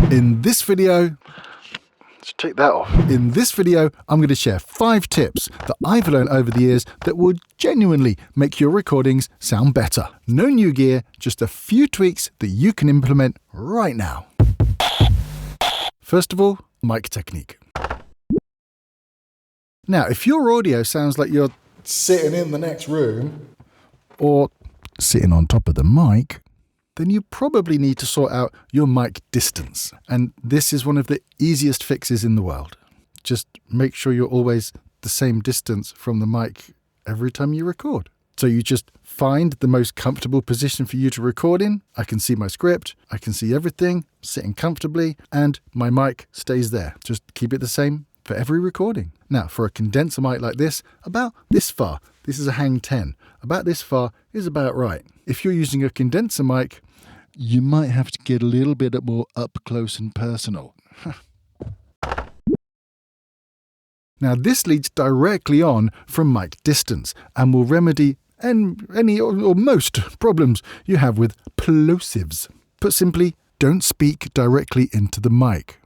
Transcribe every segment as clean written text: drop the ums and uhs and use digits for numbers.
In this video, Let's take that off. I'm going to share 5 tips that I've learned over the years that will genuinely make your recordings sound better. No new gear, just a few tweaks that you can implement right now. First of all, mic technique. Now, if your audio sounds like you're sitting in the next room or sitting on top of the mic, then you probably need to sort out your mic distance. And this is one of the easiest fixes in the world. Just make sure you're always the same distance from the mic every time you record. So you just find the most comfortable position for you to record in. I can see my script, I can see everything, sitting comfortably, and my mic stays there. Just keep it the same for every recording. Now, for a condenser mic like this, about this far. This is a hang 10. About this far is about right. If you're using a condenser mic, you might have to get a little bit more up close and personal. Now, this leads directly on from mic distance and will remedy any or most problems you have with plosives. Put simply, don't speak directly into the mic,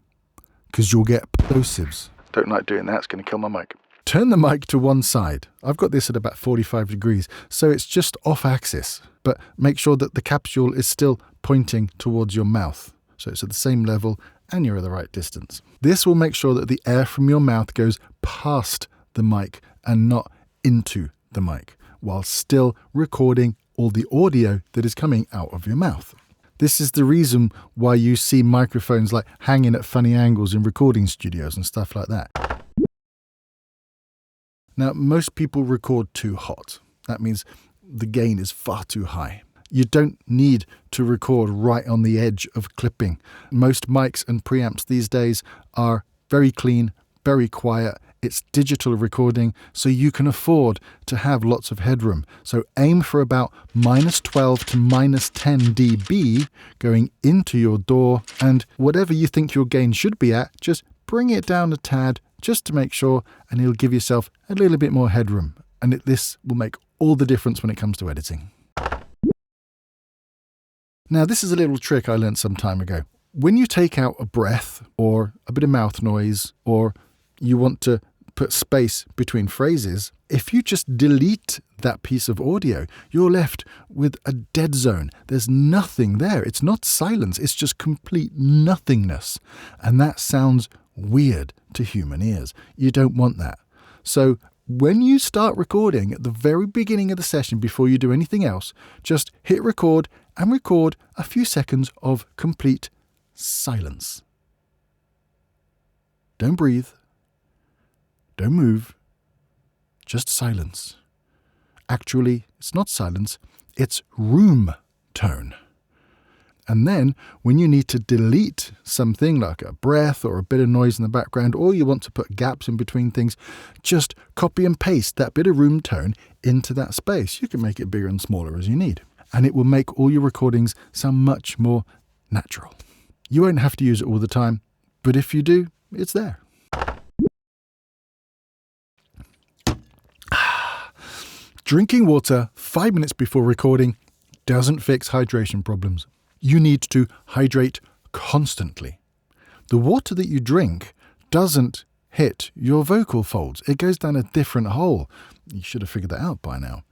because you'll get plosives. Don't like doing that, it's going to kill my mic. Turn the mic to one side. I've got this at about 45 degrees, so it's just off axis. But make sure that the capsule is still pointing towards your mouth, so it's at the same level and you're at the right distance. This will make sure that the air from your mouth goes past the mic and not into the mic, while still recording all the audio that is coming out of your mouth. This is the reason why you see microphones like hanging at funny angles in recording studios and stuff like that. Now, most people record too hot. That means the gain is far too high. You don't need to record right on the edge of clipping. Most mics and preamps these days are very clean, very quiet. It's digital recording, so you can afford to have lots of headroom. So aim for about -12 to -10 dB going into your DAW, and whatever you think your gain should be at, just bring it down a tad just to make sure, and it'll give yourself a little bit more headroom. And this will make all the difference when it comes to editing. Now, this is a little trick I learned some time ago. When you take out a breath or a bit of mouth noise, or you want to put space between phrases, if you just delete that piece of audio, you're left with a dead zone. There's nothing there. It's not silence. It's just complete nothingness. And that sounds weird to human ears. You don't want that. So when you start recording at the very beginning of the session, before you do anything else, just hit record and record a few seconds of complete silence. Don't breathe. Don't move. Just silence. Actually, it's not silence, it's room tone. And then, when you need to delete something like a breath or a bit of noise in the background, or you want to put gaps in between things, just copy and paste that bit of room tone into that space. You can make it bigger and smaller as you need. And it will make all your recordings sound much more natural. You won't have to use it all the time, but if you do, it's there. Drinking water 5 minutes before recording doesn't fix hydration problems. You need to hydrate constantly. The water that you drink doesn't hit your vocal folds. It goes down a different hole. You should have figured that out by now.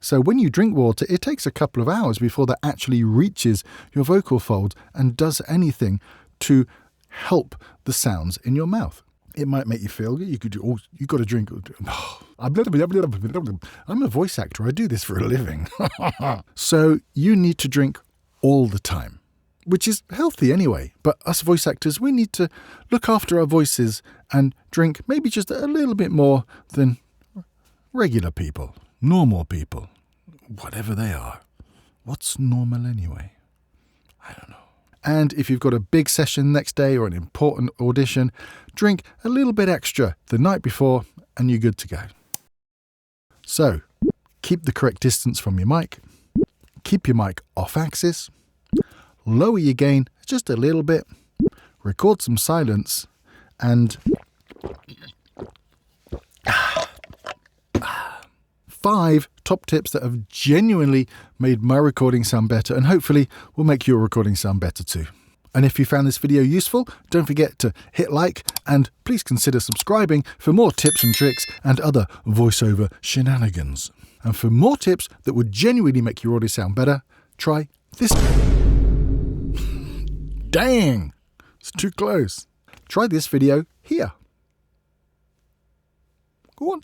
So when you drink water, it takes a couple of hours before that actually reaches your vocal folds and does anything to help the sounds in your mouth. It might make you feel good. You got to drink. I'm a voice actor. I do this for a living. So you need to drink all the time, which is healthy anyway. But us voice actors, we need to look after our voices and drink maybe just a little bit more than regular people, normal people, whatever they are. What's normal anyway? I don't know. And if you've got a big session next day or an important audition, drink a little bit extra the night before and you're good to go. So, keep the correct distance from your mic. Keep your mic off axis. Lower your gain just a little bit. Record some silence. And 5 top tips that have genuinely made my recording sound better and hopefully will make your recording sound better too. And if you found this video useful, don't forget to hit like and please consider subscribing for more tips and tricks and other voiceover shenanigans. And for more tips that would genuinely make your audio sound better, try this. Dang! It's too close. Try this video here. Go on.